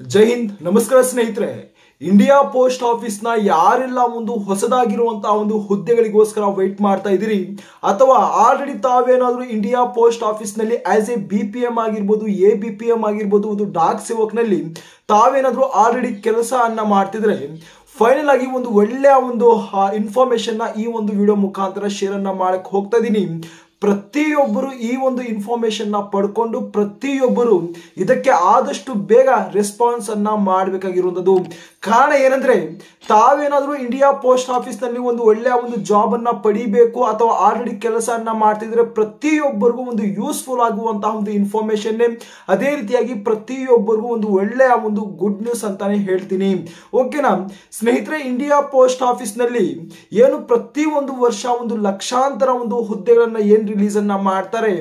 ಜೈ ಹಿಂದ್, ನಮಸ್ಕಾರ ಸ್ನೇಹಿತರೆ. India post office ನ ಯಾರೆಲ್ಲ ಒಂದು ಹೊಸದಾಗಿರುವಂತಹ ಒಂದು ಹುದ್ದೆಗಳಿಗೋಸ್ಕರ ವೇಟ್ ಮಾಡ್ತಾ ಇದ್ದೀರಿ, ಅಥವಾ ಆಲ್ರೆಡಿ ತಾವೇನಾದ್ರೂ ಇಂಡಿಯಾ ಪೋಸ್ಟ್ ಆಫೀಸ್ ನಲ್ಲಿ ಆಸ್ ಎ BPM ಆಗಿರ್ಬೋದು, ABPM ಆಗಿರ್ಬೋದು, ಒಂದು ಡಾಕ್ ಸೇವಕ್ ನಲ್ಲಿ ತಾವೇನಾದ್ರೂ ಆಲ್ರೆಡಿ ಕೆಲಸವನ್ನ ಮಾಡ್ತಿದ್ರೆ ಫೈನಲ್ ಆಗಿ ಒಂದು ಒಳ್ಳೆಯ ಒಂದು ಇನ್ಫಾರ್ಮೇಶನ್ ನ ಈ ಒಂದು ವಿಡಿಯೋ ಮುಖಾಂತರ ಶೇರ್ ಅನ್ನ ಮಾಡಕ್ ಹೋಗ್ತಾ ಇದೀನಿ. ಪ್ರತಿಯೊಬ್ಬರು ಈ ಒಂದು ಇನ್ಫಾರ್ಮೇಶನ್ ನ ಪಡ್ಕೊಂಡು ಪ್ರತಿಯೊಬ್ಬರು ಇದಕ್ಕೆ ಆದಷ್ಟು ಬೇಗ ರೆಸ್ಪಾನ್ಸ್ ಅನ್ನ ಮಾಡಬೇಕಾಗಿರುವಂತದ್ದು. ಕಾರಣ ಏನಂದ್ರೆ, ತಾವೇನಾದ್ರೂ ಇಂಡಿಯಾ ಪೋಸ್ಟ್ ಆಫೀಸ್ ನಲ್ಲಿ ಒಂದು ಒಳ್ಳೆಯ ಒಂದು ಜಾಬ್ ಅನ್ನ ಪಡಿಬೇಕು ಅಥವಾ ಆಲ್ರೆಡಿ ಕೆಲಸವನ್ನ ಮಾಡ್ತಿದ್ರೆ ಪ್ರತಿಯೊಬ್ಬರಿಗೂ ಒಂದು ಯೂಸ್ಫುಲ್ ಆಗುವಂತಹ ಒಂದು ಇನ್ಫಾರ್ಮೇಶನ್, ಅದೇ ರೀತಿಯಾಗಿ ಪ್ರತಿಯೊಬ್ಬರಿಗೂ ಒಂದು ಒಳ್ಳೆಯ ಒಂದು ಗುಡ್ ನ್ಯೂಸ್ ಅಂತಾನೆ ಹೇಳ್ತೀನಿ. ಓಕೆನಾ ಸ್ನೇಹಿತರೆ, ಇಂಡಿಯಾ ಪೋಸ್ಟ್ ಆಫೀಸ್ ನಲ್ಲಿ ಏನು ಪ್ರತಿ ಒಂದು ವರ್ಷ ಒಂದು ಲಕ್ಷಾಂತರ ಒಂದು ಹುದ್ದೆಗಳನ್ನ ಏನ್ ರಿಲೀಸ್ ಅನ್ನ ಮಾಡ್ತಾರೆ,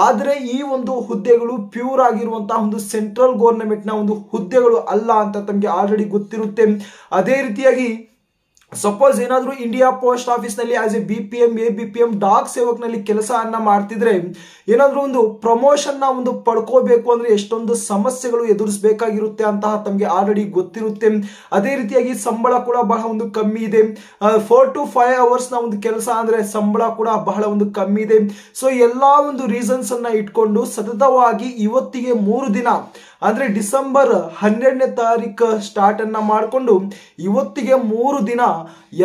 ಆದ್ರೆ ಈ ಒಂದು ಹುದ್ದೆಗಳು ಪ್ಯೂರ್ ಆಗಿರುವಂತಹ ಒಂದು ಸೆಂಟ್ರಲ್ ಗವರ್ನಮೆಂಟ್ ನ ಒಂದು ಹುದ್ದೆಗಳು ಅಲ್ಲ ಅಂತ ತಮಗೆ ಆಲ್ರೆಡಿ ಗೊತ್ತಿರುತ್ತೆ. ಅದೇ ರೀತಿಯಾಗಿ ಸಪೋಸ್ ಏನಾದ್ರೂ ಇಂಡಿಯಾ ಪೋಸ್ಟ್ ಆಫೀಸ್ ನಲ್ಲಿ as a BPM, ABPM Dak Sevak ನಲ್ಲಿ ಕೆಲಸವನ್ನ ಮಾಡ್ತಿದ್ರೆ ಏನಾದ್ರೂ ಒಂದು ಪ್ರಮೋಷನ್ ನ ಒಂದು ಪಡ್ಕೋಬೇಕು ಅಂದ್ರೆ ಎಷ್ಟೊಂದು ಸಮಸ್ಯೆಗಳು ಎದುರಿಸಬೇಕಾಗಿರುತ್ತೆ ಅಂತ ತಮಗೆ ಆಲ್ರೆಡಿ ಗೊತ್ತಿರುತ್ತೆ. ಅದೇ ರೀತಿಯಾಗಿ ಸಂಬಳ ಕೂಡ ಬಹಳ ಒಂದು ಕಮ್ಮಿ ಇದೆ. 4 to 5 hours ನ ಒಂದು ಕೆಲಸ ಅಂದ್ರೆ ಸಂಬಳ ಕೂಡ ಬಹಳ ಒಂದು ಕಮ್ಮಿ ಇದೆ. ಸೊ ಎಲ್ಲಾ ಒಂದು ರೀಸನ್ಸ್ ಅನ್ನ ಇಟ್ಕೊಂಡು ಸತತವಾಗಿ ಇವತ್ತಿಗೆ 3 ದಿನ ಅಂದ್ರೆ ಡಿಸೆಂಬರ್ 12ನೇ ತಾರೀಕು ಸ್ಟಾರ್ಟ್ ಅನ್ನ ಮಾಡಿಕೊಂಡು ಇವತ್ತಿಗೆ 3 ದಿನ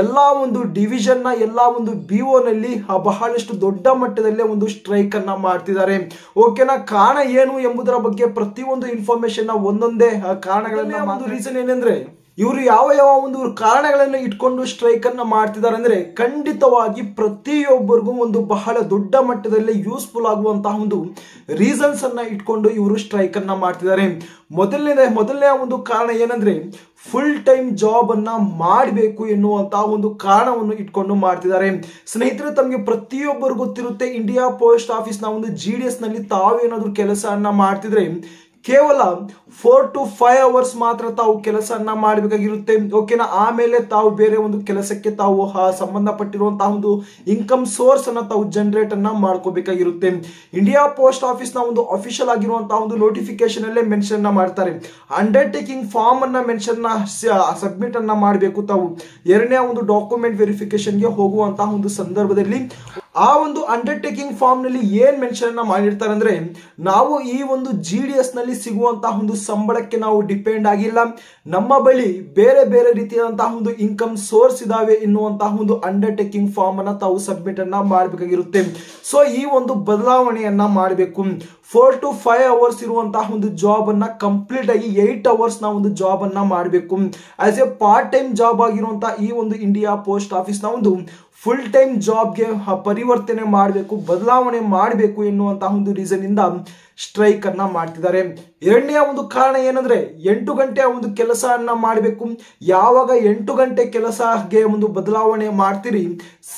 ಎಲ್ಲಾ ಒಂದು ಡಿವಿಷನ್ ನ ಎಲ್ಲಾ ಒಂದು BO ನಲ್ಲಿ ಬಹಳಷ್ಟು ದೊಡ್ಡ ಮಟ್ಟದಲ್ಲೇ ಒಂದು ಸ್ಟ್ರೈಕ್ ಅನ್ನ ಮಾಡ್ತಿದ್ದಾರೆ. ಓಕೆನಾ, ಕಾರಣ ಏನು ಎಂಬುದರ ಬಗ್ಗೆ ಪ್ರತಿಯೊಂದು ಇನ್ಫಾರ್ಮೇಶನ್ ನ ಒಂದೊಂದೇ ಕಾರಣಗಳನ್ನ, ಒಂದು ರೀಸನ್ ಏನಂದ್ರೆ ಇವರು ಯಾವ ಒಂದು ಕಾರಣಗಳನ್ನು ಇಟ್ಕೊಂಡು ಸ್ಟ್ರೈಕ್ ಅನ್ನ ಮಾಡ್ತಿದ್ದಾರೆ ಅಂದ್ರೆ ಖಂಡಿತವಾಗಿ ಪ್ರತಿಯೊಬ್ಬರಿಗೂ ಒಂದು ಬಹಳ ದೊಡ್ಡ ಮಟ್ಟದಲ್ಲಿ ಯೂಸ್ಫುಲ್ ಆಗುವಂತಹ ಒಂದು ರೀಸನ್ಸ್ ಅನ್ನ ಇಟ್ಕೊಂಡು ಇವರು ಸ್ಟ್ರೈಕ್ ಅನ್ನ ಮಾಡ್ತಿದ್ದಾರೆ. ಮೊದಲನೇ ಒಂದು ಕಾರಣ ಏನಂದ್ರೆ ಫುಲ್ ಟೈಮ್ ಜಾಬ್ ಅನ್ನ ಮಾಡಬೇಕು ಎನ್ನುವಂತಹ ಒಂದು ಕಾರಣವನ್ನು ಇಟ್ಕೊಂಡು ಮಾಡ್ತಿದ್ದಾರೆ. ಸ್ನೇಹಿತರೆ, ತಮಗೆ ಪ್ರತಿಯೊಬ್ಬರು ಗೊತ್ತಿರುತ್ತೆ, ಇಂಡಿಯಾ ಪೋಸ್ಟ್ ಆಫೀಸ್ ನ ಒಂದು GDS ನಲ್ಲಿ ತಾವೇನಾದ್ರೂ ಕೆಲಸವನ್ನ ಮಾಡ್ತಿದ್ರೆ ಕೇವಲ 4 to 5 hours ಮಾತ್ರ ತಾವು ಕೆಲಸವನ್ನ ಮಾಡಬೇಕಾಗಿರುತ್ತೆ. ಓಕೆನಾ, ಆಮೇಲೆ ತಾವು ಬೇರೆ ಒಂದು ಕೆಲಸಕ್ಕೆ ತಾವು ಸಂಬಂಧಪಟ್ಟಿರುವಂತಹ ಒಂದು ಇನ್ಕಮ್ ಸೋರ್ಸ್ ಅನ್ನ ತಾವು ಜನರೇಟ್ ಅನ್ನ ಮಾಡ್ಕೋಬೇಕಾಗಿರುತ್ತೆ. ಇಂಡಿಯಾ ಪೋಸ್ಟ್ ಆಫೀಸ್ ನ ಒಂದು ಅಫಿಷಿಯಲ್ ಆಗಿರುವಂತಹ ಒಂದು ನೋಟಿಫಿಕೇಶನ್ ಅಲ್ಲೇ ಮೆನ್ಷನ್ ಅನ್ನ ಮಾಡ್ತಾರೆ. ಅಂಡರ್ಟೇಕಿಂಗ್ ಫಾರ್ಮ್ ಅನ್ನ ಮೆನ್ಷನ್ ಸಬ್ಮಿಟ್ ಅನ್ನ ಮಾಡಬೇಕು. ತಾವು ಎರಡನೇ ಒಂದು ಡಾಕ್ಯುಮೆಂಟ್ ವೆರಿಫಿಕೇಶನ್ ಗೆ ಹೋಗುವಂತಹ ಒಂದು ಸಂದರ್ಭದಲ್ಲಿ ಆ ಒಂದು ಅಂಡರ್ಟೇಕಿಂಗ್ ಫಾರ್ಮ್ ನಲ್ಲಿ ಏನ್ ಮೆನ್ಷನ್ ಅನ್ನ ಮಾಡಿರ್ತಾರೆ ಅಂದ್ರೆ, ನಾವು ಈ ಒಂದು GDS ನಲ್ಲಿ ಸಿಗುವಂತಹ ಒಂದು ಸಂಬಳಕ್ಕೆ ನಾವು ಡಿಪೆಂಡ್ ಆಗಿಲ್ಲ, ನಮ್ಮ ಬಳಿ ಬೇರೆ ಬೇರೆ ರೀತಿಯಾದಂತಹ ಒಂದು ಇನ್ಕಮ್ ಸೋರ್ಸ್ ಇದಾವೆ ಎನ್ನುವಂತಹ ಒಂದು ಅಂಡರ್ಟೇಕಿಂಗ್ ಫಾರ್ಮ್ ಅನ್ನ ತಾವು ಸಬ್ಮಿಟ್ ಅನ್ನ ಮಾಡಬೇಕಾಗಿರುತ್ತೆ. ಸೊ ಈ ಒಂದು ಬದಲಾವಣೆಯನ್ನ ಮಾಡಬೇಕು. 4 to 5 hours ಇರುವಂತಹ ಒಂದು ಜಾಬ್ ಅನ್ನ ಕಂಪ್ಲೀಟ್ ಆಗಿ 8 hours ನ ಒಂದು ಜಾಬ್ ಅನ್ನ ಮಾಡಬೇಕು. As A part time job ಆಗಿರುವಂತಹ ಈ ಒಂದು ಇಂಡಿಯಾ ಪೋಸ್ಟ್ ಆಫೀಸ್ ನ ಒಂದು ಫುಲ್ ಟೈಮ್ ಜಾಬ್ಗೆ ಪರಿವರ್ತನೆ ಮಾಡಬೇಕು, ಬದಲಾವಣೆ ಮಾಡಬೇಕು ಎನ್ನುವಂತಹ ಒಂದು ರೀಸನ್ ಇಂದ ಸ್ಟ್ರೈಕ್ ಅನ್ನ ಮಾಡ್ತಿದ್ದಾರೆ. ಎರಡನೇ ಒಂದು ಕಾರಣ ಏನಂದ್ರೆ 8 ಗಂಟೆ ಒಂದು ಕೆಲಸವನ್ನ ಮಾಡಬೇಕು. ಯಾವಾಗ 8 ಗಂಟೆ ಕೆಲಸಗೆ ಒಂದು ಬದಲಾವಣೆ ಮಾಡ್ತೀರಿ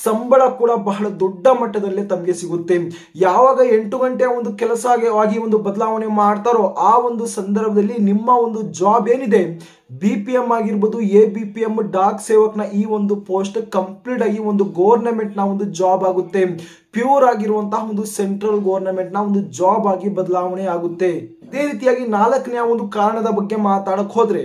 ಸಂಬಳ ಕೂಡ ಬಹಳ ದೊಡ್ಡ ಮಟ್ಟದಲ್ಲೇ ತಮಗೆ ಸಿಗುತ್ತೆ. ಯಾವಾಗ 8 ಗಂಟೆ ಒಂದು ಕೆಲಸ ಆಗಿ ಒಂದು ಬದಲಾವಣೆ ಮಾಡ್ತಾರೋ ಆ ಒಂದು ಸಂದರ್ಭದಲ್ಲಿ ನಿಮ್ಮ ಒಂದು ಜಾಬ್ ಏನಿದೆ BPM ಆಗಿರ್ಬೋದು, ABPM ಡಾಕ್ ಸೇವಕ್ ನ ಈ ಒಂದು ಪೋಸ್ಟ್ ಕಂಪ್ಲೀಟ್ ಆಗಿ ಒಂದು ಗವರ್ನಮೆಂಟ್ ನ ಒಂದು ಜಾಬ್ ಆಗುತ್ತೆ. ಪ್ಯೂರ್ ಆಗಿರುವಂತಹ ಒಂದು ಸೆಂಟ್ರಲ್ ಗವರ್ನಮೆಂಟ್ ನ ಒಂದು ಜಾಬ್ ಆಗಿ ಬದಲಾವಣೆ ಆಗುತ್ತೆ. ಅದೇ ರೀತಿಯಾಗಿ 4ನೇ ಒಂದು ಕಾರಣದ ಬಗ್ಗೆ ಮಾತಾಡಕ್ ಹೋದ್ರೆ,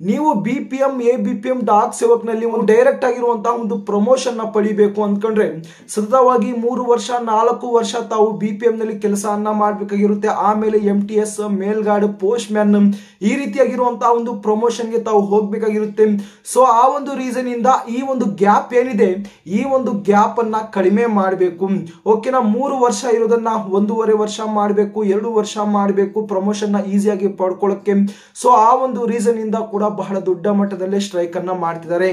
ನೀವು BPM, ABPM ಡಾಕ್ ಸೇವಕ್ ನಲ್ಲಿ ಒಂದು ಡೈರೆಕ್ಟ್ ಆಗಿರುವಂತಹ ಒಂದು ಪ್ರಮೋಷನ್ ನ ಪಡಿಬೇಕು ಅಂದ್ಕೊಂಡ್ರೆ ಸತತವಾಗಿ 3 ವರ್ಷ 4 ವರ್ಷ ತಾವು BPM ನಲ್ಲಿ ಕೆಲಸವನ್ನ ಮಾಡಬೇಕಾಗಿರುತ್ತೆ. ಆಮೇಲೆ MTS, ಮೇಲ್ಗಾರ್ಡ್, ಪೋಸ್ಟ್ ಮ್ಯಾನ್ ಈ ರೀತಿಯಾಗಿರುವಂತಹ ಒಂದು ಪ್ರಮೋಷನ್ ಗೆ ತಾವು ಹೋಗ್ಬೇಕಾಗಿರುತ್ತೆ. ಸೊ ಆ ಒಂದು ರೀಸನ್ ಇಂದ ಈ ಒಂದು ಗ್ಯಾಪ್ ಏನಿದೆ ಈ ಒಂದು ಗ್ಯಾಪ್ ಅನ್ನ ಕಡಿಮೆ ಮಾಡಬೇಕು. ಓಕೆನಾ, 3 ವರ್ಷ ಇರೋದನ್ನ 1.5 ವರ್ಷ ಮಾಡಬೇಕು, 2 ವರ್ಷ ಮಾಡಬೇಕು ಪ್ರಮೋಷನ್ ನ ಈಸಿಯಾಗಿ ಪಡ್ಕೊಳ್ಳಕ್ಕೆ. ಸೊ ಆ ಒಂದು ರೀಸನ್ ಇಂದ ಕೂಡ ಬಹಳ ದೊಡ್ಡ ಮಟ್ಟದಲ್ಲಿ ಸ್ಟ್ರೈಕ್ ಅನ್ನ ಮಾಡ್ತಿದ್ದಾರೆ.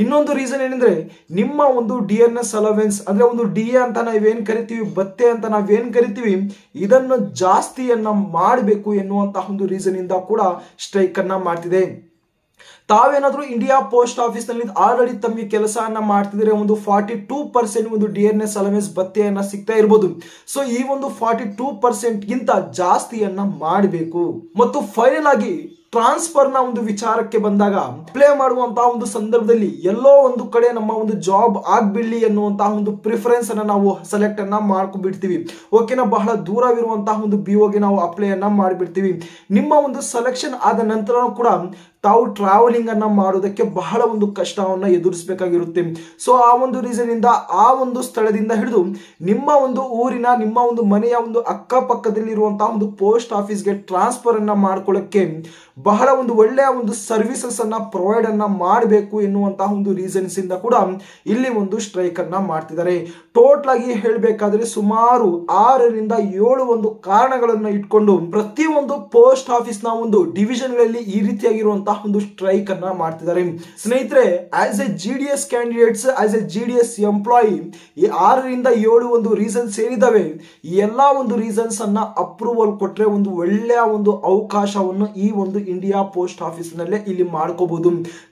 ಇನ್ನೊಂದು ರೀಸನ್ ಏನಂದ್ರೆ, ನಿಮ್ಮ ಒಂದು DNS ಅಲವೆನ್ಸ್ ಅಂದ್ರೆ ಒಂದು DA ಅಂತ ನಾವೇನ್ ಕರಿತೀವಿ, ಭತ್ಯೆ ಅಂತ ನಾವೇನ್ ಕರಿತೀವಿ, ಇದನ್ನು ಜಾಸ್ತಿಯನ್ನ ಮಾಡಬೇಕು ಎನ್ನುವಂತಹ ಒಂದು ರೀಸನ್ ಇಂದ ಕೂಡ ಸ್ಟ್ರೈಕ್ ಅನ್ನ ಮಾಡ್ತಿದೆ. ತಾವೇನಾದ್ರೂ ಇಂಡಿಯಾ ಪೋಸ್ಟ್ ಆಫೀಸ್ ನಲ್ಲಿ ಆಲ್ರೆಡಿ ತಮಗೆ ಕೆಲಸವನ್ನ ಮಾಡ್ತಿದ್ರೆ ಒಂದು 42% ಒಂದು DNS ಅಲವೆನ್ಸ್ ಭತ್ಯೆಯನ್ನ ಸಿಗ್ತಾ ಇರಬಹುದು. ಸೊ ಈ ಒಂದು 42% ಗಿಂತ ಜಾಸ್ತಿಯನ್ನ ಮಾಡಬೇಕು. ಮತ್ತು ಫೈನಲ್ ಆಗಿ ಟ್ರಾನ್ಸ್ಫರ್ ನ ಒಂದು ವಿಚಾರಕ್ಕೆ ಬಂದಾಗ ಅಪ್ಲೈ ಮಾಡುವಂತಹ ಒಂದು ಸಂದರ್ಭದಲ್ಲಿ ಎಲ್ಲೋ ಒಂದು ಕಡೆ ನಮ್ಮ ಒಂದು ಜಾಬ್ ಆಗ್ಬಿಡ್ಲಿ ಅನ್ನುವಂತಹ ಒಂದು ಪ್ರಿಫರೆನ್ಸ್ ಅನ್ನ ನಾವು ಸೆಲೆಕ್ಟ್ ಅನ್ನ ಮಾಡ್ಕೊಂಡ್ಬಿಡ್ತೀವಿ. ಓಕೆನಾ, ಬಹಳ ದೂರವಿರುವಂತಹ ಒಂದು ಬಿಒಗೆ ನಾವು ಅಪ್ಲೈ ಅನ್ನ ಮಾಡಿಬಿಡ್ತೀವಿ. ನಿಮ್ಮ ಒಂದು ಸೆಲೆಕ್ಷನ್ ಆದ ನಂತರ ಕೂಡ ತಾವು ಟ್ರಾವೆಲಿಂಗ್ ಅನ್ನ ಮಾಡೋದಕ್ಕೆ ಬಹಳ ಒಂದು ಕಷ್ಟವನ್ನ ಎದುರಿಸಬೇಕಾಗಿರುತ್ತೆ. ಸೊ ಆ ಒಂದು ರೀಸನ್ ಇಂದ ಆ ಒಂದು ಸ್ಥಳದಿಂದ ಹಿಡಿದು ನಿಮ್ಮ ಒಂದು ಊರಿನ ನಿಮ್ಮ ಒಂದು ಮನೆಯ ಒಂದು ಅಕ್ಕಪಕ್ಕದಲ್ಲಿ ಇರುವಂತಹ ಒಂದು ಪೋಸ್ಟ್ ಆಫೀಸ್ಗೆ ಟ್ರಾನ್ಸ್ಫರ್ ಅನ್ನ ಮಾಡ್ಕೊಳ್ಳಕ್ಕೆ ಬಹಳ ಒಂದು ಒಳ್ಳೆಯ ಒಂದು ಸರ್ವಿಸಸ್ ಅನ್ನ ಪ್ರೊವೈಡ್ ಅನ್ನ ಮಾಡಬೇಕು ಎನ್ನುವಂತಹ ಒಂದು ರೀಸನ್ಸ್ ಇಂದ ಕೂಡ ಇಲ್ಲಿ ಒಂದು ಸ್ಟ್ರೈಕ್ ಅನ್ನ ಮಾಡ್ತಿದ್ದಾರೆ. ಟೋಟಲ್ ಆಗಿ ಹೇಳಬೇಕಾದ್ರೆ ಸುಮಾರು 6 ರಿಂದ 7 ಒಂದು ಕಾರಣಗಳನ್ನ ಇಟ್ಕೊಂಡು ಪ್ರತಿ ಒಂದು ಪೋಸ್ಟ್ ಆಫೀಸ್ ನ ಒಂದು ಡಿವಿಷನ್ ಗಳಲ್ಲಿ ಈ ರೀತಿಯಾಗಿರುವಂತಹ ಒಂದು ಸ್ಟ್ರೈಕ್ ಅನ್ನ ಮಾಡ್ತಿದ್ದಾರೆ. ಸ್ನೇಹಿತರೆ, as A GDS candidates, as A GDS employee, ಈ 6 ರಿಂದ 7 ಒಂದು ರೀಸನ್ಸ್ ಏನಿದಾವೆ, ಈ ಎಲ್ಲಾ ಒಂದು ರೀಸನ್ಸ್ ಅನ್ನ ಅಪ್ರೂವಲ್ ಕೊಟ್ರೆ ಒಂದು ಒಳ್ಳೆಯ ಒಂದು ಅವಕಾಶವನ್ನು ಈ ಒಂದು ಇಂಡಿಯಾ ಪೋಸ್ಟ್ ಆಫೀಸ್ ನಲ್ಲೇ ಇಲ್ಲಿ ಮಾಡ್ಕೋಬಹುದು.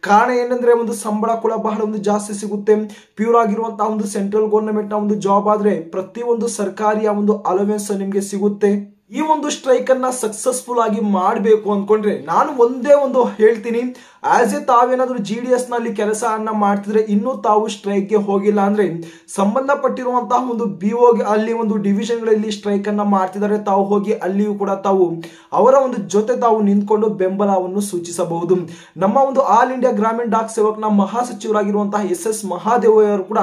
ಕಾರಣ ಏನಂದ್ರೆ ಒಂದು ಸಂಬಳ ಕೂಡ ಬಹಳ ಒಂದು ಜಾಸ್ತಿ ಸಿಗುತ್ತೆ. ಪ್ಯೂರ್ ಆಗಿರುವಂತಹ ಒಂದು ಸೆಂಟ್ರಲ್ ಗವರ್ನಮೆಂಟ್ ನ ಒಂದು ಜಾಬ್ ಆದ್ರೆ ಪ್ರತಿ ಒಂದು ಸರ್ಕಾರಿಯ ಒಂದು ಅಲವೆನ್ಸ್ ನಿಮ್ಗೆ ಸಿಗುತ್ತೆ. ಈ ಒಂದು ಸ್ಟ್ರೈಕ್ ಅನ್ನ ಸಕ್ಸಸ್ಫುಲ್ ಆಗಿ ಮಾಡಬೇಕು ಅನ್ಕೊಂಡ್ರೆ ನಾನು ಒಂದೇ ಒಂದು ಹೇಳ್ತೀನಿ, ಆಸ್ ಎ ತಾವೇನಾದ್ರೂ GDS ನಲ್ಲಿ ಕೆಲಸ ಅನ್ನ ಮಾಡ್ತಿದ್ರೆ ಇನ್ನೂ ತಾವು ಸ್ಟ್ರೈಕ್ ಗೆ ಹೋಗಿಲ್ಲ ಅಂದ್ರೆ ಸಂಬಂಧಪಟ್ಟಿರುವಂತಹ ಒಂದು BOಗೆ ಅಲ್ಲಿ ಒಂದು ಡಿವಿಷನ್ ಗಳಲ್ಲಿ ಸ್ಟ್ರೈಕ್ ಅನ್ನ ಮಾಡ್ತಿದ್ದಾರೆ, ತಾವು ಹೋಗಿ ಅಲ್ಲಿಯೂ ಕೂಡ ತಾವು ಅವರ ಒಂದು ಜೊತೆ ತಾವು ನಿಂತ್ಕೊಂಡು ಬೆಂಬಲವನ್ನು ಸೂಚಿಸಬಹುದು. ನಮ್ಮ ಒಂದು ಆಲ್ ಇಂಡಿಯಾ ಗ್ರಾಮೀಣ ಡಾಕ್ ಸೇವಕ್ನ ಮಹಾಸಚಿವರಾಗಿರುವಂತಹ SS ಮಹಾದೇವ್ ಅವರು ಕೂಡ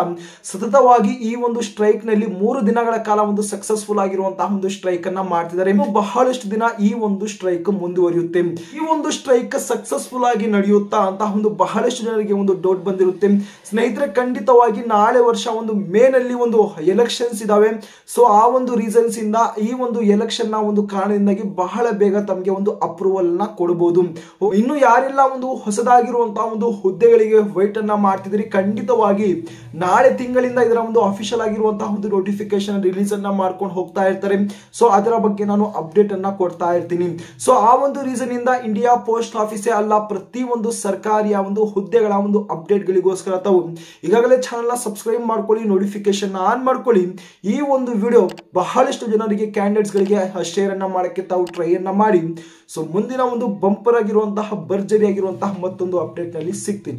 ಸತತವಾಗಿ ಈ ಒಂದು ಸ್ಟ್ರೈಕ್ ನಲ್ಲಿ 3 ದಿನಗಳ ಕಾಲ ಒಂದು ಸಕ್ಸಸ್ಫುಲ್ ಆಗಿರುವಂತಹ ಒಂದು ಸ್ಟ್ರೈಕ್ ಅನ್ನ ಮಾಡ್ತಿದ್ದಾರೆ. ಬಹಳಷ್ಟು ದಿನ ಈ ಒಂದು ಸ್ಟ್ರೈಕ್ ಮುಂದುವರಿಯುತ್ತೆ. ಈ ಒಂದು ಸ್ಟ್ರೈಕ್ ಸಕ್ಸಸ್ಫುಲ್ ಆಗಿ ನಡೆಯುತ್ತಾ ಅಂತ ಒಂದು ಬಹಳಷ್ಟು ಜನರಿಗೆ ಒಂದು ಡೌಟ್ ಬಂದಿರುತ್ತೆ. ಸ್ನೇಹಿತರೆ, ಖಂಡಿತವಾಗಿ ನಾಳೆ ವರ್ಷ ಒಂದು ಮೇ ನಲ್ಲಿ ಒಂದು ಎಲೆಕ್ಷನ್ಸ್ ಇದಾವೆ. ಸೊ ಆ ಒಂದು ರೀಸನ್ಸ್ ಇಂದ ಈ ಒಂದು ಎಲೆಕ್ಷನ್ ನ ಒಂದು ಕಾರಣದಿಂದಾಗಿ ಬಹಳ ಬೇಗ ತಮಗೆ ಒಂದು ಅಪ್ರೂವಲ್ ನ ಕೊಡಬಹುದು. ಇನ್ನು ಯಾರೆಲ್ಲ ಒಂದು ಹೊಸದಾಗಿರುವಂತಹ ಒಂದು ಹುದ್ದೆಗಳಿಗೆ ವೇಟ್ ಅನ್ನ ಮಾಡ್ತಿದ್ರಿ, ಖಂಡಿತವಾಗಿ ನಾಳೆ ತಿಂಗಳಿಂದ ಇದರ ಒಂದು ಅಫಿಷಿಯಲ್ ಆಗಿರುವಂತಹ ಒಂದು ನೋಟಿಫಿಕೇಶನ್ ರಿಲೀಸ್ ಅನ್ನ ಮಾಡ್ಕೊಂಡು ಹೋಗ್ತಾ ಇರ್ತಾರೆ. ಸೊ ಅದರ ಬಗ್ಗೆ ನಾನು ಅಪ್ಡೇಟ್ ಅನ್ನ ಕೊಡ್ತಾ ಇರ್ತೀನಿ. ಸೊ ಆ ಒಂದು ರೀಸನ್ ಇಂದ ಇಂಡಿಯಾ ಪೋಸ್ಟ್ ಆಫೀಸೇ ಅಲ್ಲ, ಪ್ರತಿ ಒಂದು ಸರ್ಕಾರಿಯ ಒಂದು ಹುದ್ದೆಗಳ ಒಂದು ಅಪ್ಡೇಟ್ ಗಳಿಗೋಸ್ಕರ ತಾವು ಈಗಾಗಲೇ ಚಾನೆಲ್ ನ ಸಬ್ಸ್ಕ್ರೈಬ್ ಮಾಡ್ಕೊಳ್ಳಿ, ನೋಟಿಫಿಕೇಶನ್ ಆನ್ ಮಾಡ್ಕೊಳ್ಳಿ. ಈ ಒಂದು ವಿಡಿಯೋ ಬಹಳಷ್ಟು ಜನರಿಗೆ ಕ್ಯಾಂಡಿಡೇಟ್ಸ್ ಗಳಿಗೆ ಶೇರ್ ಅನ್ನ ಮಾಡಕ್ಕೆ ತಾವು ಟ್ರೈ ಅನ್ನ ಮಾಡಿ. ಸೊ ಮುಂದಿನ ಒಂದು ಬಂಪರ್ ಆಗಿರುವಂತಹ ಭರ್ಜರಿ ಆಗಿರುವಂತಹ ಮತ್ತೊಂದು ಅಪ್ಡೇಟ್ ನಲ್ಲಿ ಸಿಗ್ತೀನಿ.